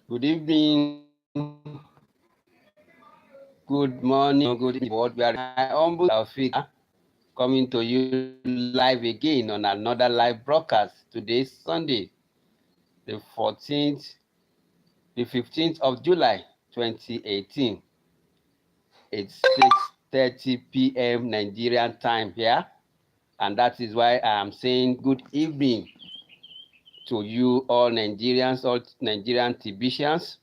Good evening, good morning, good evening. We are humble Taufik coming to you live again on another live broadcast. Today, Sunday, the 14th, the 15th of July, 2018. It's 6:30 p.m. Nigerian time here, and that is why I am saying good evening to you, all Nigerians, all Nigerian Tibetians.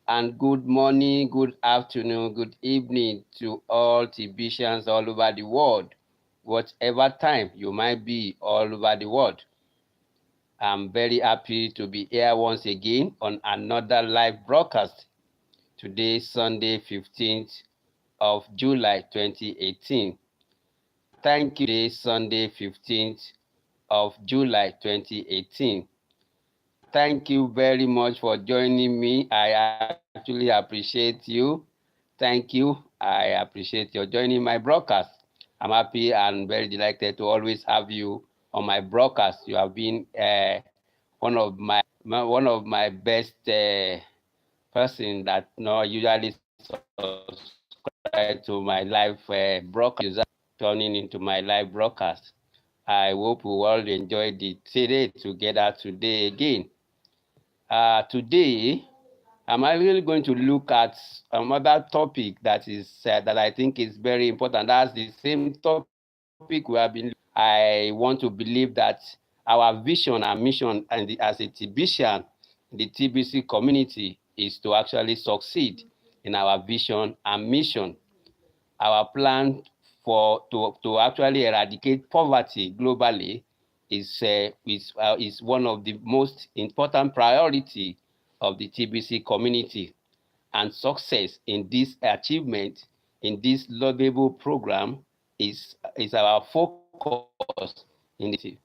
And good morning, good afternoon, good evening to all Tibetians all over the world, whatever time you might be all over the world. I'm very happy to be here once again on another live broadcast. Today, Sunday, 15th of July, 2018. Thank you, today, Sunday, 15th of July, 2018. Thank you very much for joining me. I actually appreciate you. Thank you. I appreciate your joining my broadcast. I'm happy and very delighted to always have you on my broadcast. You have been one of my best person that usually subscribe to my live broadcast, turning into my live broadcast. I hope we all enjoy the today together today again. Today, I'm really going to look at another topic that I think is very important. That's the same topic we have been. I want to believe that our vision and mission, as a TBCian, the TBC community, is to actually succeed in our vision and mission. Our plan to actually eradicate poverty globally is one of the most important priority of the TBC community, and success in this achievement in this laudable program is our focus in the community.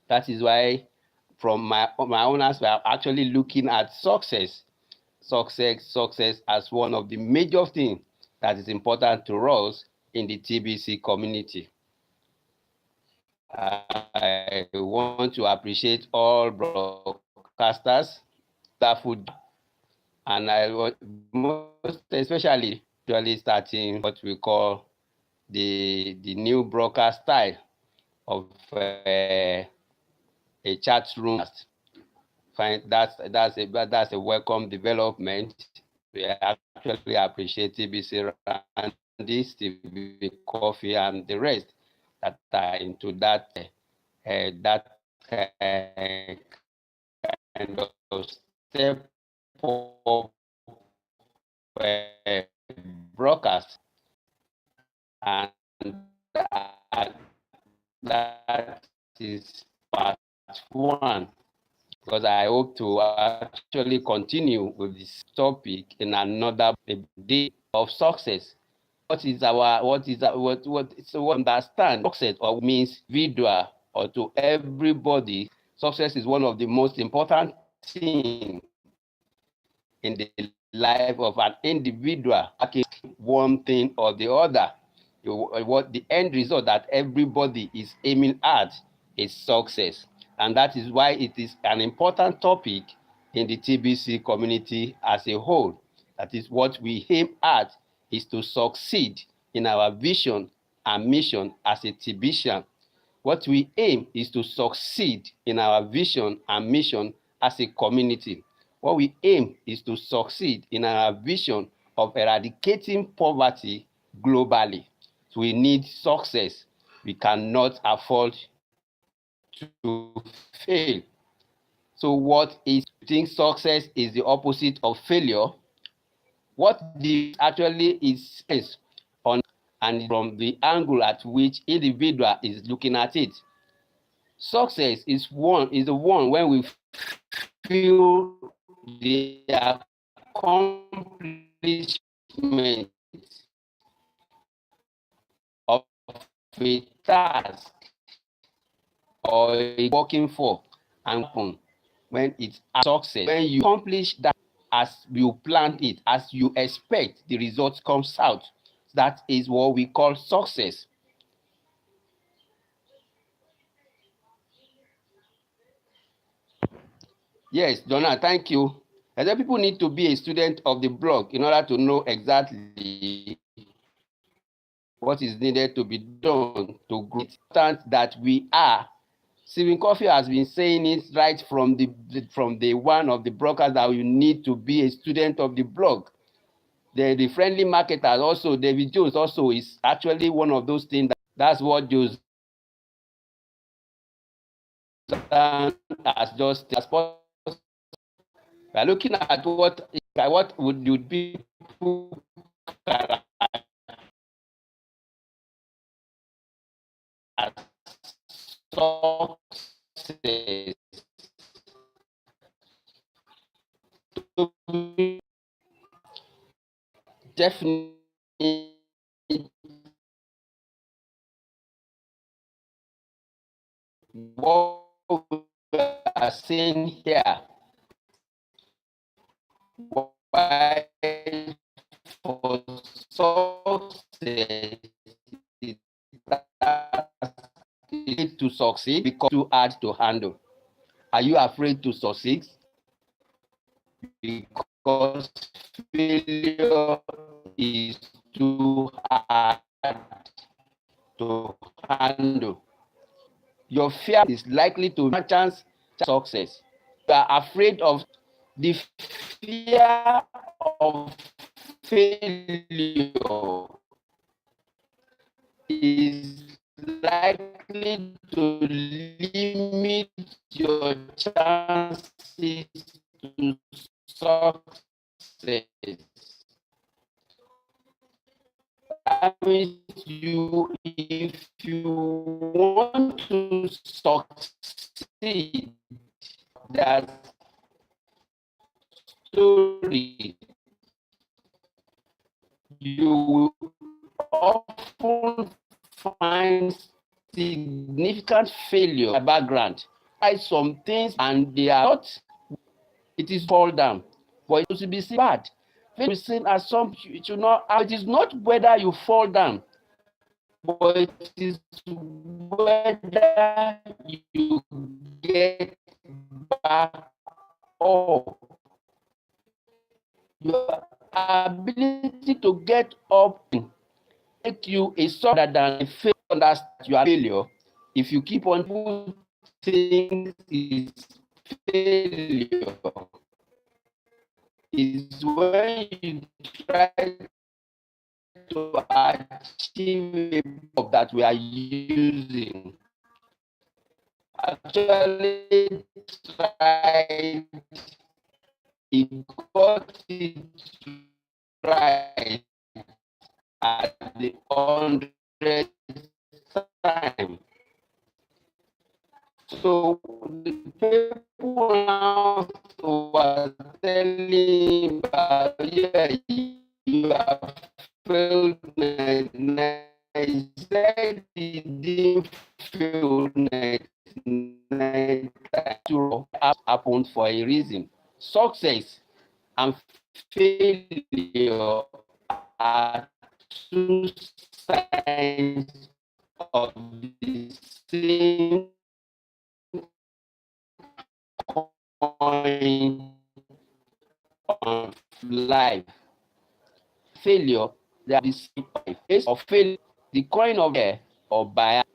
That is why from my own aspect, we are actually looking at success as one of the major things that is important to us in the TBC community. I want to appreciate all broadcasters, and most especially starting what we call the new broadcast style of a chat room. Fine, that's a welcome development. We actually appreciate TBC Randy, TB Coffee, and the rest that are into that kind of step up broadcast, and that is part one, because I hope to actually continue with this topic in another day of success. So understand success or means individual or to everybody. Success is one of the most important things in the life of an individual. One thing or the other, what the end result that everybody is aiming at is success, and that is why it is an important topic in the TBC community as a whole. That is what we aim at, is to succeed in our vision and mission as a TBCian. What we aim is to succeed in our vision and mission as a community. What we aim is to succeed in our vision of eradicating poverty globally. So we need success. We cannot afford to fail. So what is, you think success is the opposite of failure? What this actually is on, and from the angle at which individual is looking at it. Success is the one when we feel the accomplishment of a task or a working for, and when it's a success, when you accomplish that as you planned it, as you expect, the result comes out. That is what we call success. Yes, Donna, thank you. I said people need to be a student of the blog in order to know exactly what is needed to be done to grow. It's important that we are. Stephen Coffey has been saying it right from the one of the brokers that you need to be a student of the blog. The friendly marketers also, David Jones also is actually one of those things. That's what Joseph has just possible. We are looking at what would be success. Definitely, what we are seeing here, why for success to succeed because too hard to handle. Are you afraid to succeed? Because failure is too hard to handle. Your fear is likely to have a chance of success. You are afraid of the fear of failure is likely to limit your chances to success. That means if you want to succeed, that story, you will often find significant failure background. Try some things and they are not, it is fall down. But it should be seen bad. Failure is seen as something it should not, it is not whether you fall down, but it is whether you get back up. Your ability to get up make you a stronger than a failure. Understand you are failure. If you keep on putting it's failure, is when you try to achieve a goal that we are using. Actually, try it, got it right at the 100th time. So the people now were telling yeah, you have failed. I said he didn't fail. Happened for a reason. Success and failure are two sides of the same coin of life. Failure, they are the same face of failure. The coin of fear or bias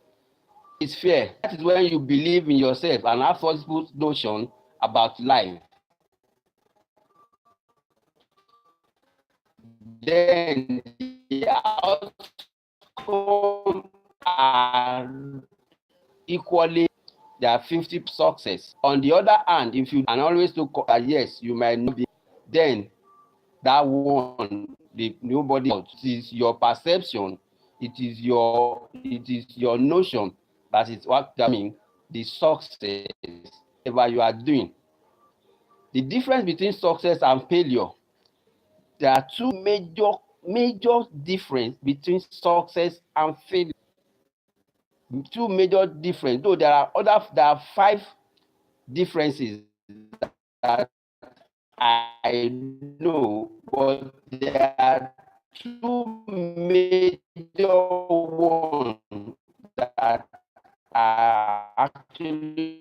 is fear. That is when you believe in yourself and have false notion about life. Then the outcome are equally, there are 50 success. On the other hand, if you and always look at yes, you might not be, then that one, nobody else. It is your perception, it is your notion that is what determines the success whatever you are doing. The difference between success and failure, there are two major difference between success and failure. Two major difference, though there are 5 differences that I know, but there are 2 major ones that I actually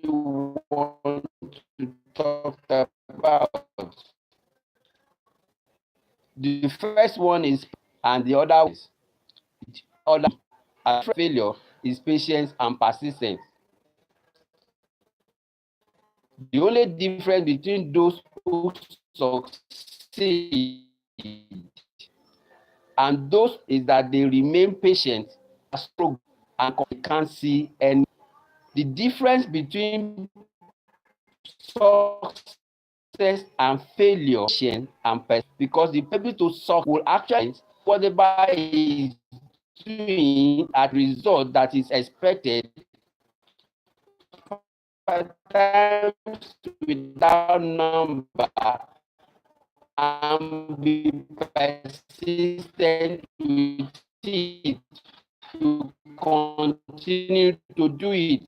want to talk about. The first one is, and the other failure is patience and persistence. The only difference between those who succeed and those is that they remain patient and can't see any. The difference between success and failure and because the people to suck will actually whatever is doing at result that is expected times without number and be persistent with it to continue to do it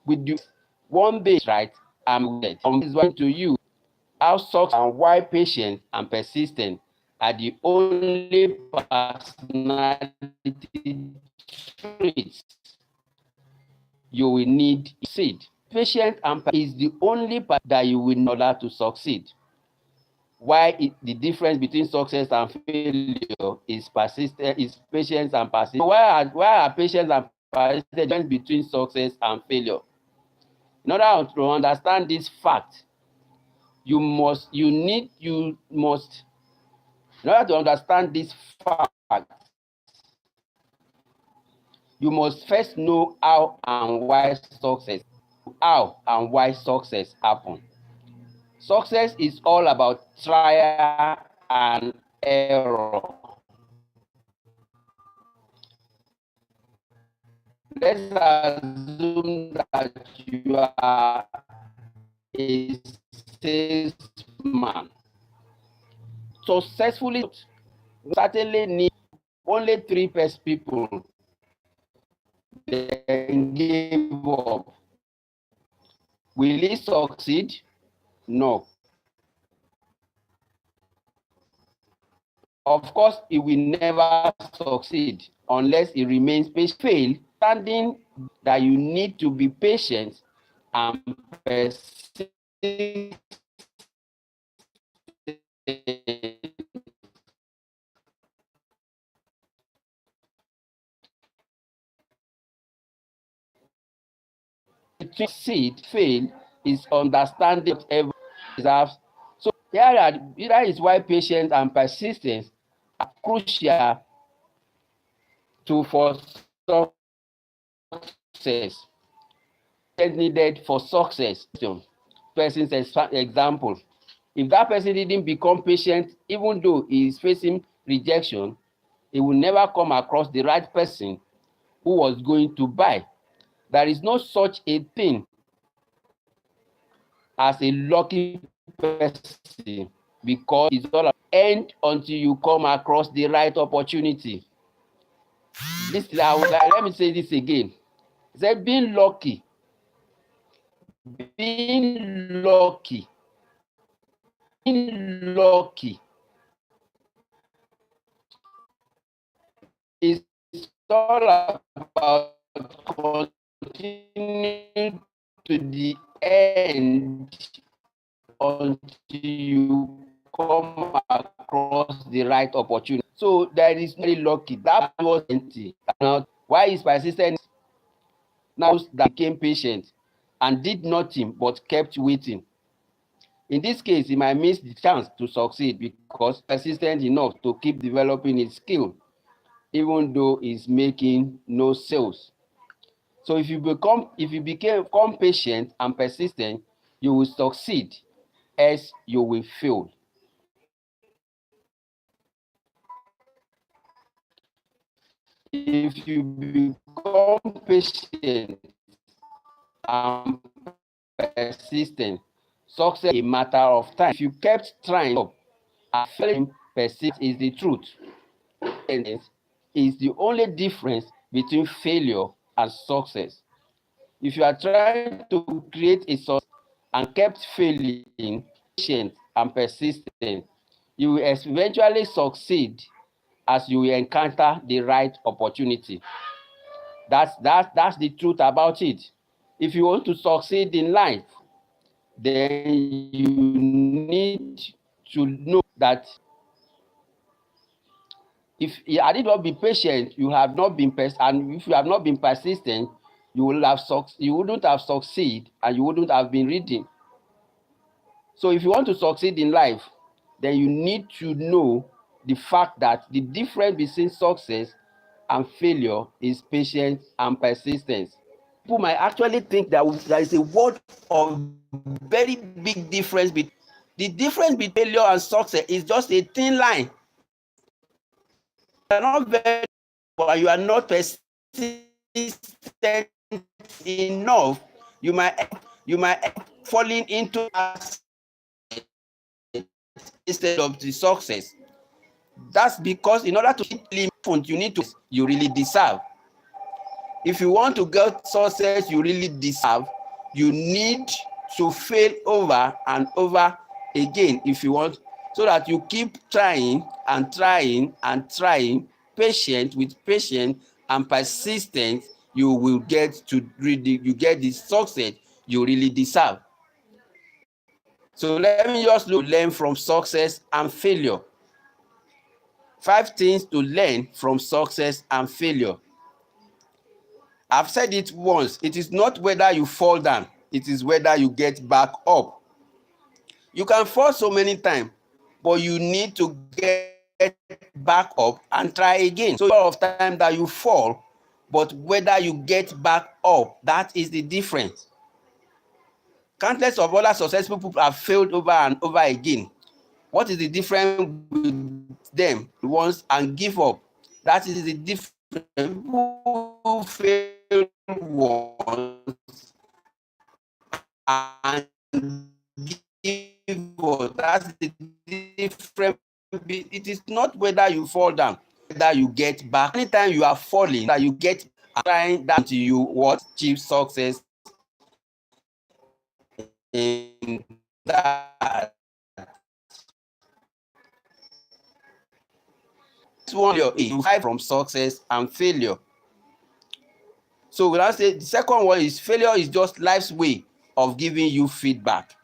with the one base right and is going to you how success and why patience and persistence are the only personality traits you will need to succeed. Patience and is the only part that you will need in order to succeed. Why the difference between success and failure is persistence, is patience and persistence. Why are patience and persistence the difference between success and failure? In order to understand this fact, in order to understand this fact, you must first know how and why success happen. Success is all about trial and error. Let's assume that you are a salesman. Successfully, certainly need only 3 people. Then give up. Will he succeed? No. Of course, he will never succeed unless he remains patient. Fail, standing that you need to be patient and persistent fail is understanding whatever deserves. So that is why patience and persistence are crucial for success. Needed for success. Person's example. If that person didn't become patient, even though he is facing rejection, he will never come across the right person who was going to buy. There is no such a thing as a lucky person because it's all about end until you come across the right opportunity. Let me say this again. Say being lucky being lucky is all about continuing to the end until you come across the right opportunity. So there is very lucky. That was empty. Now, why is persistent? Now that became patient and did nothing but kept waiting. In this case, he might miss the chance to succeed because persistent enough to keep developing his skill, even though he's making no sales. So if you become patient and persistent, you will succeed, else you will fail. If you become patient and persistent, success is a matter of time. If you kept trying up and failing, persist is the truth. And is the only difference between failure and success. If you are trying to create a success and kept failing, patient and persistent, you will eventually succeed as you will encounter the right opportunity. That's the truth about it. If you want to succeed in life, then you need to know that If you had not been patient, you have not been and if you have not been persistent, you wouldn't have succeeded, and you wouldn't have been reading. So if you want to succeed in life, then you need to know the fact that the difference between success and failure is patience and persistence. People might actually think that there is a world of very big difference between the difference between failure and success is just a thin line. You are not very, but you are not persistent enough. You might falling into instead of the success. That's because in order to hit limit, you need to you really deserve. If you want to get success you really deserve, you need to fail over and over again if you want, so that you keep trying and trying and trying. With patience and persistence, you will get to you get the success you really deserve. So let me just learn from success and failure. 5 things to learn from success and failure. I've said it once, it is not whether you fall down, it is whether you get back up. You can fall so many times, but you need to get back up and try again. So a lot of time that you fall, but whether you get back up, that is the difference. Countless of other successful people have failed over and over again. What is the difference with them once and give up? That is the difference. Who fail once and give up. That's the difference. It is not whether you fall down, whether you get back. Anytime you are falling, that you get trying that to you what achieve success in that. This one is hide from success and failure. So when I say the second one is failure is just life's way of giving you feedback.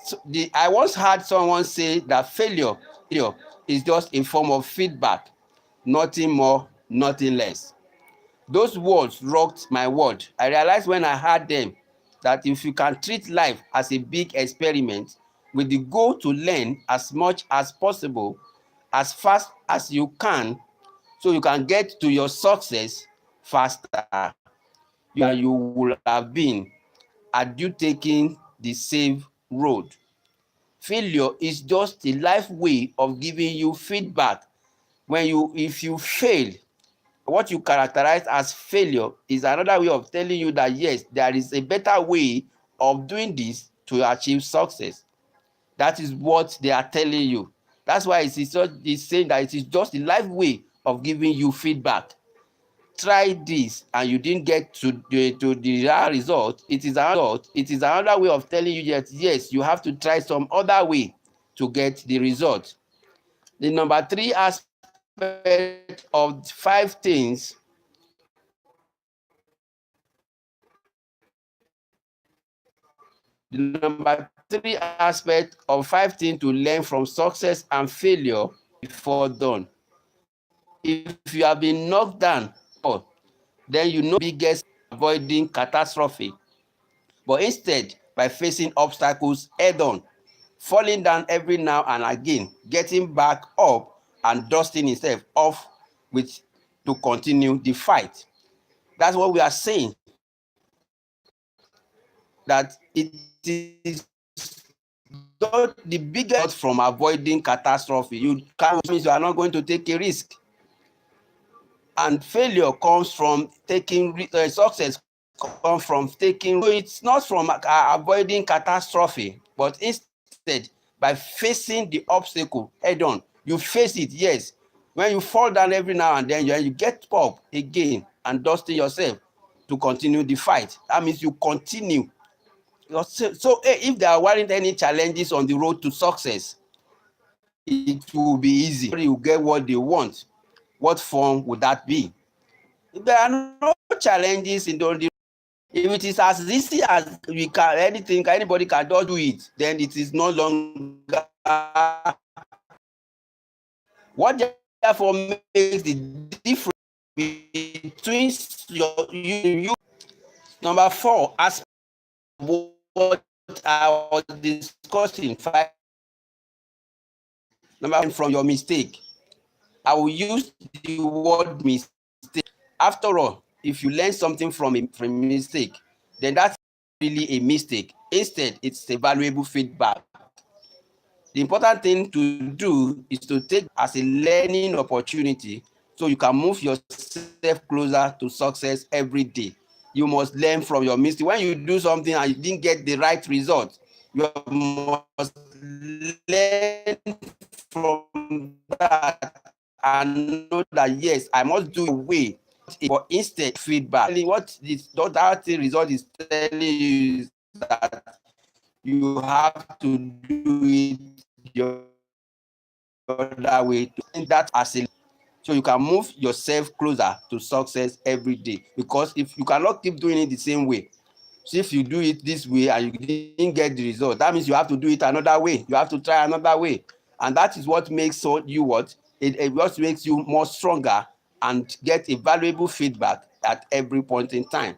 So I once heard someone say that failure is just a form of feedback, nothing more, nothing less. Those words rocked my world. I realized when I heard them that if you can treat life as a big experiment with the goal to learn as much as possible, as fast as you can, so you can get to your success faster, you will have been had you taken the safe road. Failure is just a life way of giving you feedback. If you fail, what you characterize as failure is another way of telling you that yes, there is a better way of doing this to achieve success. That is what they are telling you. That's why it's saying that it is just the life way of giving you feedback. Try this and you didn't get to the result. It is another way of telling you that yes, you have to try some other way to get the result. The number 3 aspect of 5 things to learn from success and failure before done. If you have been knocked down, then you know the biggest avoiding catastrophe. But instead, by facing obstacles head on, falling down every now and again, getting back up and dusting himself off to continue the fight. That's what we are saying. That it is not the biggest from avoiding catastrophe. You are not going to take a risk. And failure comes from taking success comes from taking. So it's not from avoiding catastrophe, but instead by facing the obstacle head on. You face it, yes. When you fall down every now and then, you get up again and dusting yourself to continue the fight. That means you continue. So if there weren't any challenges on the road to success, it will be easy. You get what they want. What form would that be? If there are no challenges in the if it is as easy as we can, anybody can do it, then it is no longer What therefore makes the difference between you. Number 4, as what I was discussing, number 1, from your mistake. I will use the word mistake. After all, if you learn something from a mistake, then that's really a mistake. Instead, it's a valuable feedback. The important thing to do is to take as a learning opportunity so you can move yourself closer to success every day. You must learn from your mistake. When you do something and you didn't get the right result, you must learn from that and know that, yes, I must do away. But instead, feedback. What that result is telling you is that you have to do it your other way, to that as a, so you can move yourself closer to success every day. Because if you cannot keep doing it the same way, so if you do it this way and you didn't get the result, that means you have to do it another way. You have to try another way, and that is what makes you what it what makes you more stronger and get a valuable feedback at every point in time.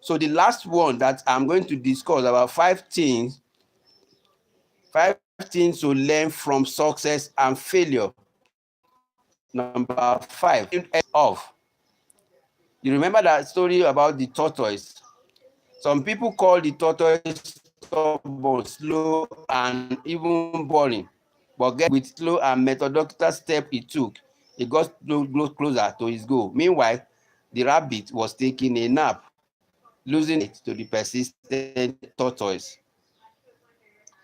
So the last one that I'm going to discuss about 5 things to learn from success and failure. Number 5, off. You remember that story about the tortoise? Some people call the tortoise stubborn, slow, and even boring. But with slow and methodical step he took, he got closer to his goal. Meanwhile, the rabbit was taking a nap, losing it to the persistent tortoise.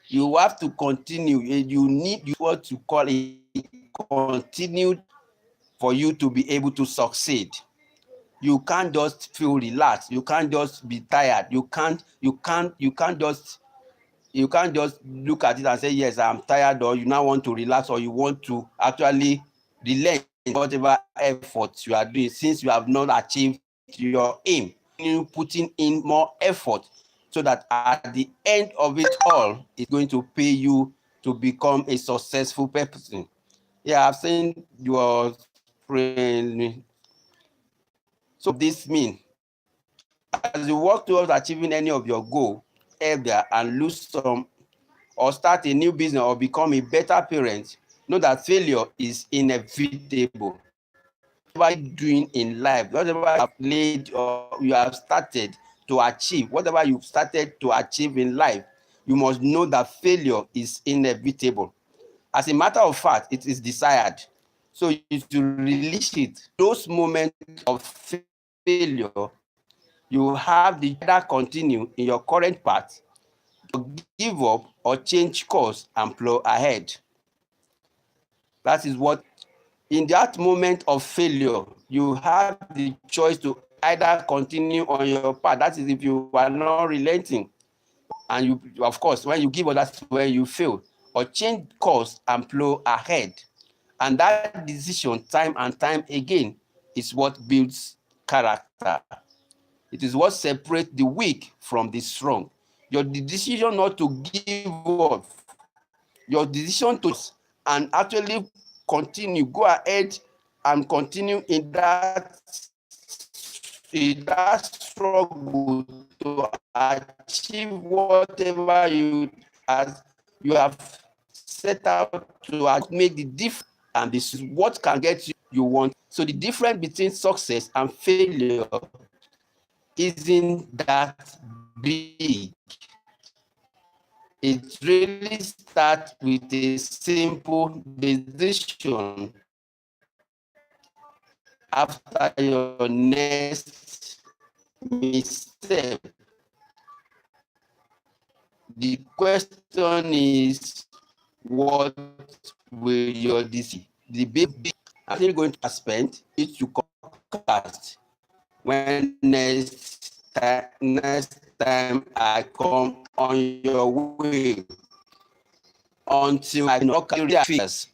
You have to continue. You need what you call a continued for you to be able to succeed. You can't just feel relaxed. You can't just be tired. You can't just look at it and say, yes, I'm tired, or you now want to relax, or you want to actually relent whatever efforts you are doing since you have not achieved your aim. You putting in more effort so that at the end of it all, it's going to pay you to become a successful person. Yeah, I've seen your friend. So this means as you work towards achieving any of your goal earlier and lose some, or start a new business, or become a better parent, know that failure is inevitable. Whatever you're doing in life, whatever you have laid or you have started to achieve, whatever you've started to achieve in life, you must know that failure is inevitable. As a matter of fact, it is desired. So you should release it. Those moments of failure, you have the either continue in your current path, or give up, or change course and plow ahead. That is what, in that moment of failure, you have the choice to either continue on your path. That is if you are not relenting. And you, of course, when you give up, that's where you fail. Or change course and plow ahead. And that decision, time and time again, is what builds character. It is what separates the weak from the strong. Your decision not to give up, your decision to and actually continue, go ahead and continue in that struggle to achieve whatever you have set out to make the difference. And this is what can get you want. So the difference between success and failure isn't that big. It really starts with a simple decision after your next mistake. The question is, what will your decision? The big I'm going to spend it to cast when next time I come on your way, until I knock your fears